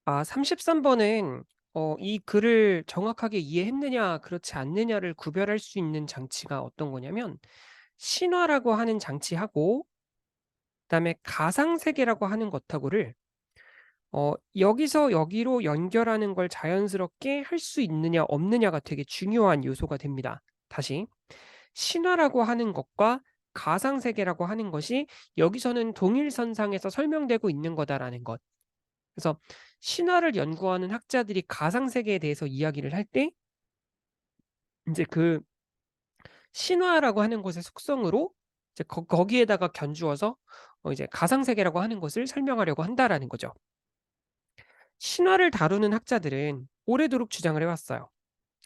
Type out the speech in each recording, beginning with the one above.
33번은 이 글을 정확하게 이해했느냐 그렇지 않느냐를 구별할 수 있는 장치가 어떤 거냐면 신화라고 하는 장치하고 그다음에 가상세계라고 하는 것하고를 여기서 여기로 연결하는 걸 자연스럽게 할 수 있느냐 없느냐가 되게 중요한 요소가 됩니다. 다시 신화라고 하는 것과 가상세계라고 하는 것이 여기서는 동일선상에서 설명되고 있는 거다라는 것. 그래서 신화를 연구하는 학자들이 가상세계에 대해서 이야기를 할 때 인제 그 신화라고 하는 것의 속성으로 이제 거기에다가 견주어서 이제 가상세계라고 하는 것을 설명하려고 한다라는 거죠. 신화를 다루는 학자들은 오래도록 주장을 해 왔어요.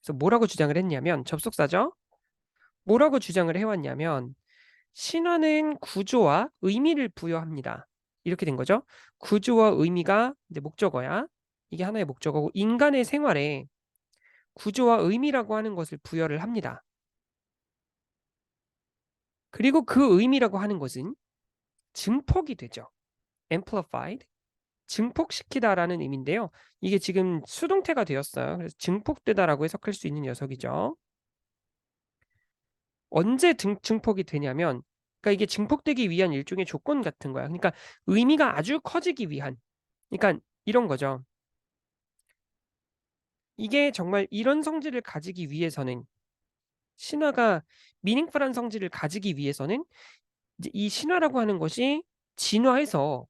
그래서 뭐라고 주장을 했냐면 접속사죠. 뭐라고 주장을 해 왔냐면 "신화는 구조와 의미를 부여합니다." 이렇게 된 거죠. 구조와 의미가 이제 목적어야. 이게 하나의 목적어고 인간의 생활에 구조와 의미라고 하는 것을 부여를 합니다. 그리고 그 의미라고 하는 것은 증폭이 되죠. amplified 증폭시키다라는 의미인데요. 이게 지금 수동태가 되었어요. 그래서 증폭되다라고 해석할 수 있는 녀석이죠. 언제 증폭이 되냐면 그러니까 이게 증폭되기 위한 일종의 조건 같은 거야. 그러니까 의미가 아주 커지기 위한 그러니까 이런 거죠. 이게 정말 이런 성질을 가지기 위해서는 신화가 meaningful한 성질을 가지기 위해서는 이제 이 신화라고 하는 것이 진화해서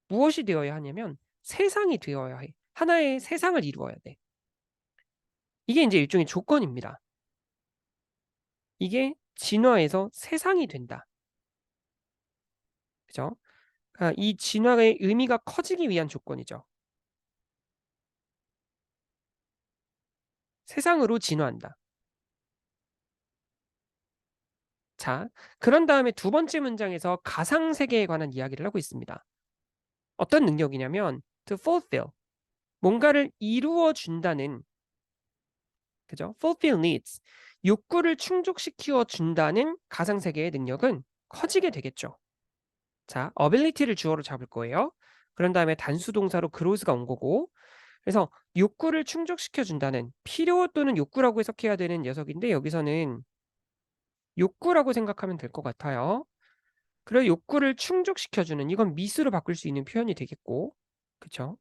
무엇이 되어야 하냐면 세상이 되어야 해. 하나의 세상을 이루어야 돼. 이게 인제 일종의 조건입니다. 이게 진화해서 세상이 된다. 그죠? 이 진화의 의미가 커지기 위한 조건이죠. 세상으로 진화한다. 자, 그런 다음에 두 번째 문장에서 가상 세계에 관한 이야기를 하고 있습니다. 어떤 능력이냐면 to fulfill 뭔가를 이루어 준다는 그죠? fulfill needs 욕구를 충족시켜 준다는 가상 세계의 능력은 커지게 되겠죠. 자, ability를 주어로 잡을 거예요. 그런 다음에 단수 동사로 grows가 온 거고 그래서 욕구를 충족시켜 준다는 필요 또는 욕구라고 해석해야 되는 녀석인데 여기서는 욕구라고 생각하면 될 것 같아요. 그래 욕구를 충족시켜 주는 이건 미스로 바꿀 수 있는 표현이 되겠고 그쵸?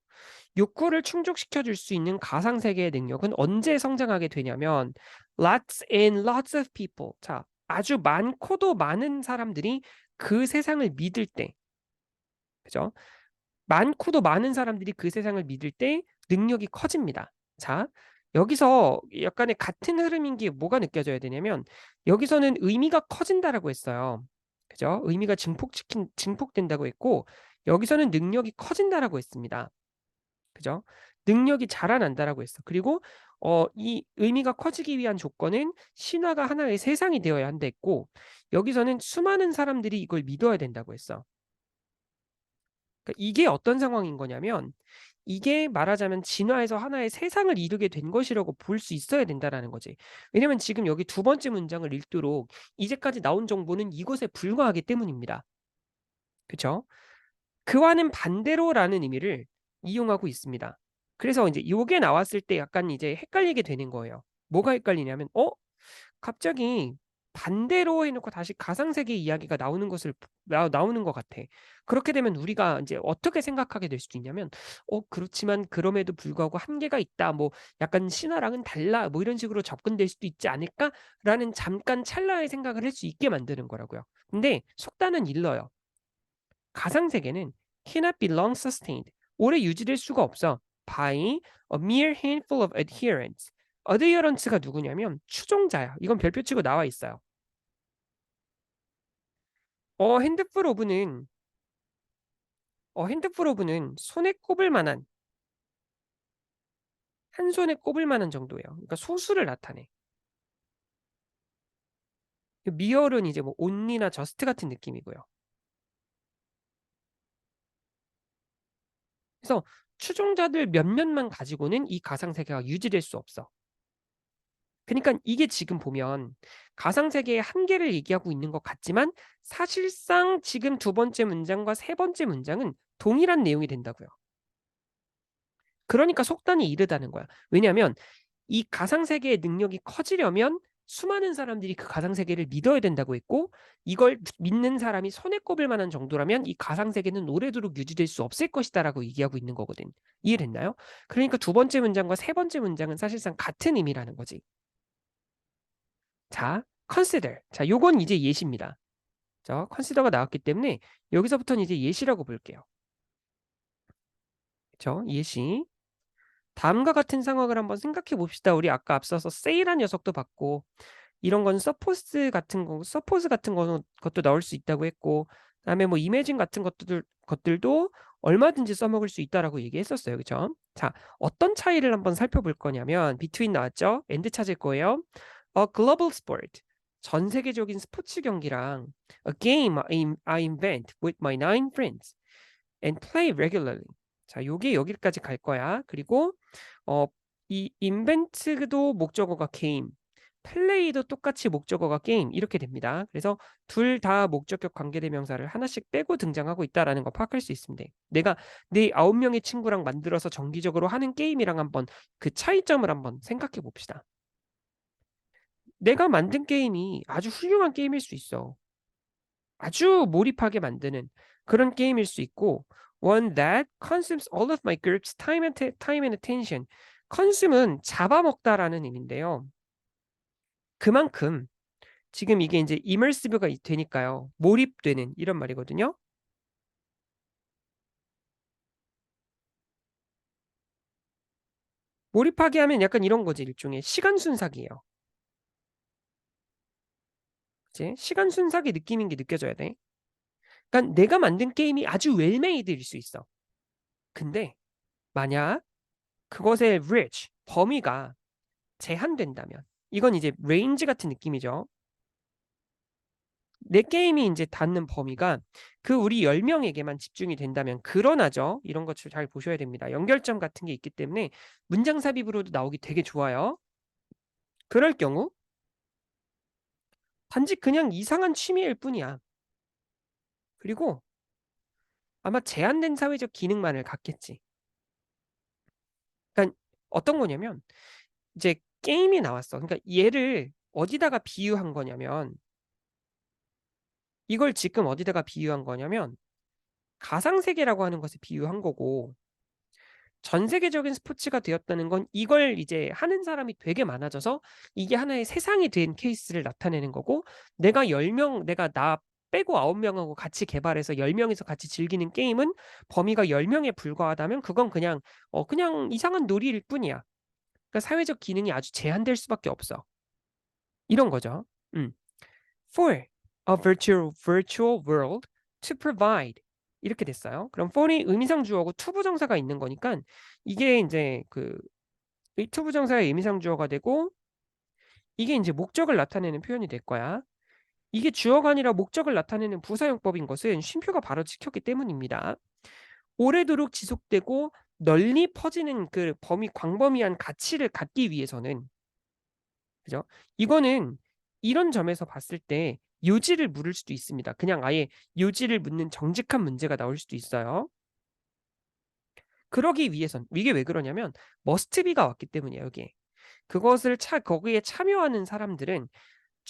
욕구를 충족시켜 줄 수 있는 가상 세계의 능력은 언제 성장하게 되냐면 lots and lots of people 자, 아주 많고도 많은 사람들이 그 세상을 믿을 때 그죠? 많고도 많은 사람들이 그 세상을 믿을 때 능력이 커집니다. 자, 여기서 약간의 같은 흐름인 게 뭐가 느껴져야 되냐면 여기서는 의미가 커진다라고 했어요. 그죠? 의미가 증폭된다고 했고 여기서는 능력이 커진다라고 했습니다. 그죠? 능력이 자라난다라고 했어. 그리고 이 의미가 커지기 위한 조건은 신화가 하나의 세상이 되어야 한다 했고 여기서는 수많은 사람들이 이걸 믿어야 된다고 했어. 그러니까 이게 어떤 상황인 거냐면 이게 말하자면 진화해서 하나의 세상을 이루게 된 것이라고 볼 수 있어야 된다라는 거지. 왜냐면 지금 여기 두 번째 문장을 읽도록 이제까지 나온 정보는 이것에 불과하기 때문입니다. 그쵸? 그와는 반대로라는 의미를 이용하고 있습니다. 그래서 인제 요게 나왔을 때 약간 이제 헷갈리게 되는 거예요. 뭐가 헷갈리냐면 갑자기 반대로 해 놓고 다시 가상세계 이야기가 나오는 것을 나오는 것 같아. 그렇게 되면 우리가 인제 어떻게 생각하게 될 수도 있냐면 그렇지만 그럼에도 불구하고 한계가 있다. 뭐 약간 신화랑은 달라. 뭐 이런 식으로 접근될 수도 있지 않을까?'라는 잠깐 찰나의 생각을 할 수 있게 만드는 거라고요. 근데 속단은 일러요. 가상세계는 cannot be long sustained. 오래 유지될 수가 없어. by a mere handful of adherents. adherents가 누구냐면 추종자야. 이건 별표 치고 나와 있어요. 핸드풀 오브는 핸드풀 오브는 손에 꼽을 만한 한 손에 꼽을 만한 정도예요. 그러니까 소수를 나타내. 미얼은 이제 뭐 only나 just 같은 느낌이고요. 그래서 추종자들 몇몇만 가지고는 이 가상세계가 유지될 수 없어. 그니깐 이게 지금 보면 가상세계의 한계를 얘기하고 있는 것 같지만 사실상 지금 두 번째 문장과 세 번째 문장은 동일한 내용이 된다고요. 그러니까 속단이 이르다는 거야. 왜냐하면 이 가상세계의 능력이 커지려면 수많은 사람들이 그 가상세계를 믿어야 된다고 했고 이걸 믿는 사람이 손에 꼽을 만한 정도라면 이 가상세계는 오래도록 유지될 수 없을 것이다라고 얘기하고 있는 거거든. 이해됐나요? 그러니까 두 번째 문장과 세 번째 문장은 사실상 같은 의미라는 거지. 자, consider. 자, 요건 이제 예시입니다. 자, consider가 나왔기 때문에 여기서부터는 이제 예시라고 볼게요. 그쵸? 예시. 다음과 같은 상황을 한번 생각해 봅시다. 우리 아까 앞서서 say란 녀석도 봤고 이런 건 suppose 같은 것도 나올 수 있다고 했고 그다음에 뭐 imagine 같은 것들도 얼마든지 써먹을 수 있다라고 얘기했었어요. 그죠? 자, 어떤 차이를 한번 살펴볼 거냐면 between 나왔죠? and 찾을 거예요. A global sport. 전 세계적인 스포츠 경기랑 a game I invent with my 9 friends and play regularly. 자, 요게 여기까지 갈 거야. 그리고 이 invent도 목적어가 game, play도 똑같이 목적어가 게임 이렇게 됩니다. 그래서 둘 다 목적격 관계대명사를 하나씩 빼고 등장하고 있다라는 거 파악할 수 있습니다. 내가 내 9명의 친구랑 만들어서 정기적으로 하는 게임이랑 한번 그 차이점을 한번 생각해 봅시다. 내가 만든 게임이 아주 훌륭한 게임일 수 있어. 아주 몰입하게 만드는 그런 게임일 수 있고 one that consumes all of my group's time and attention. consume은 잡아먹다라는 의미인데요. 그만큼 지금 이게 이제 immersive가 되니까요. 몰입되는 이런 말이거든요. 몰입하게 하면 약간 이런 거지. 일종의 시간 순삭이에요. 그치? 시간 순삭의 느낌인 게 느껴져야 돼. 그러니까 내가 만든 게임이 아주 웰메이드일 수 있어. 근데 만약 그것의 reach, 범위가 제한된다면 이건 이제 레인지 같은 느낌이죠. 내 게임이 이제 닿는 범위가 그 우리 10명에게만 집중이 된다면 그러나죠. 이런 것 잘 보셔야 됩니다. 연결점 같은 게 있기 때문에 문장 삽입으로도 나오기 되게 좋아요. 그럴 경우 단지 그냥 이상한 취미일 뿐이야. 그리고 아마 제한된 사회적 기능만을 갖겠지. 그러니까 어떤 거냐면 이제 게임이 나왔어. 그러니까 얘를 어디다가 비유한 거냐면 이걸 지금 어디다가 비유한 거냐면 가상세계라고 하는 것에 비유한 거고 전 세계적인 스포츠가 되었다는 건 이걸 이제 하는 사람이 되게 많아져서 이게 하나의 세상이 된 케이스를 나타내는 거고 내가 10명 내가 나 빼고 9명하고 같이 개발해서 10명이서 같이 즐기는 게임은 범위가 10명에 불과하다면 그건 그냥 이상한 놀이일 뿐이야. 그러니까 사회적 기능이 아주 제한될 수밖에 없어. 이런 거죠. For a virtual world to provide 이렇게 됐어요. 그럼 for이 의미상 주어고 to 부정사가 있는 거니까 이게 이제 이 to 부정사의 의미상 주어가 되고 이게 이제 목적을 나타내는 표현이 될 거야. 이게 주어가 아니라 목적을 나타내는 부사용법인 것은 쉼표가 바로 찍혔기 때문입니다. 오래도록 지속되고 널리 퍼지는 그 광범위한 가치를 갖기 위해서는 그죠? 이거는 이런 점에서 봤을 때 요지를 물을 수도 있습니다. 그냥 아예 요지를 묻는 정직한 문제가 나올 수도 있어요. 그러기 위해선 이게 왜 그러냐면 must be가 왔기 때문이에요. 여기에. 거기에 참여하는 사람들은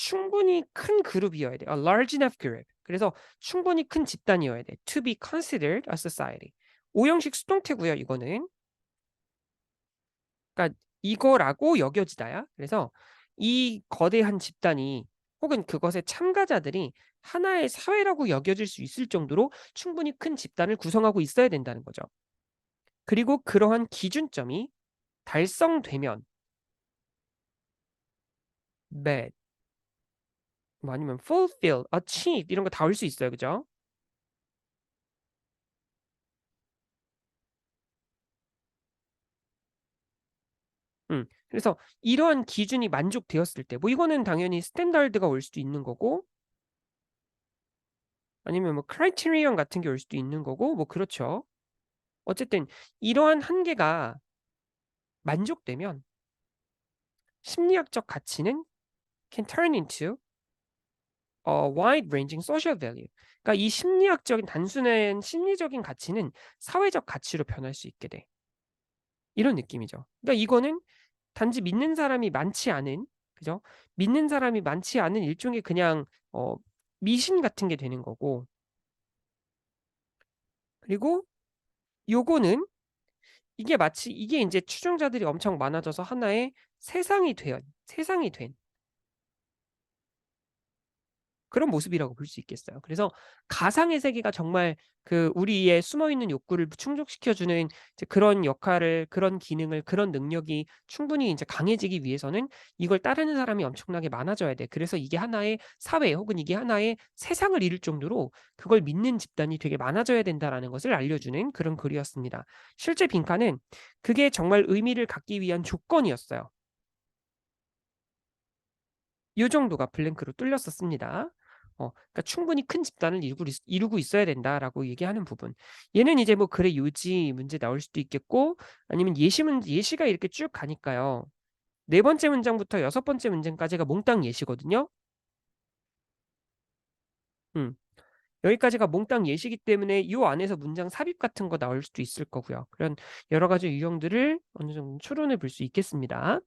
충분히 큰 그룹이어야 돼. A large enough group. 그래서 충분히 큰 집단이어야 돼. To be considered a society. 오형식 수동태고요. 이거는. 그러니까 이거라고 여겨지다야. 그래서 이 거대한 집단이 혹은 그것의 참가자들이 하나의 사회라고 여겨질 수 있을 정도로 충분히 큰 집단을 구성하고 있어야 된다는 거죠. 그리고 그러한 기준점이 달성되면 met 뭐 아니면 fulfill, achieve 이런 거 다 올 수 있어요. 그죠? 그래서 이러한 기준이 만족되었을 때 뭐 이거는 당연히 스탠다드가 올 수도 있는 거고 아니면 뭐 크라이테리언 같은 게 올 수도 있는 거고 뭐 그렇죠. 어쨌든 이러한 한계가 만족되면 심리학적 가치는 can turn into a wide-ranging social value. 그러니까 이 단순한 심리적인 가치는 사회적 가치로 변할 수 있게 돼. 이런 느낌이죠. 그러니까 이거는 단지 믿는 사람이 많지 않은, 그죠? 믿는 사람이 많지 않은 일종의 그냥 미신 같은 게 되는 거고, 그리고 요거는 이게 마치 이게 인제 추종자들이 엄청 많아져서 하나의 세상이 된 그런 모습이라고 볼 수 있겠어요. 그래서 가상의 세계가 정말 그 우리의 숨어 있는 욕구를 충족시켜 주는 이제 그런 역할을, 그런 기능을, 그런 능력이 충분히 인제 강해지기 위해서는 이걸 따르는 사람이 엄청나게 많아져야 돼. 그래서 이게 하나의 사회 혹은 이게 하나의 세상을 이룰 정도로 그걸 믿는 집단이 되게 많아져야 된다라는 것을 알려주는 그런 글이었습니다. 실제 빈칸은 그게 정말 의미를 갖기 위한 조건이었어요. 요 정도가 블랭크로 뚫렸었습니다. 그러니까 "충분히 큰 집단을 이루고 있어야 된다."라고 얘기하는 부분. 얘는 이제 뭐 글의 요지 문제 나올 수도 있겠고, 아니면 예시가 이렇게 쭉 가니까요. 네 번째 문장부터 여섯 번째 문장까지가 몽땅 예시거든요. 음. 여기까지가 몽땅 예시이기 때문에 요 안에서 문장 삽입 같은 거 나올 수도 있을 거고요. 그런 여러 가지 유형들을 어느 정도 추론해 볼 수 있겠습니다.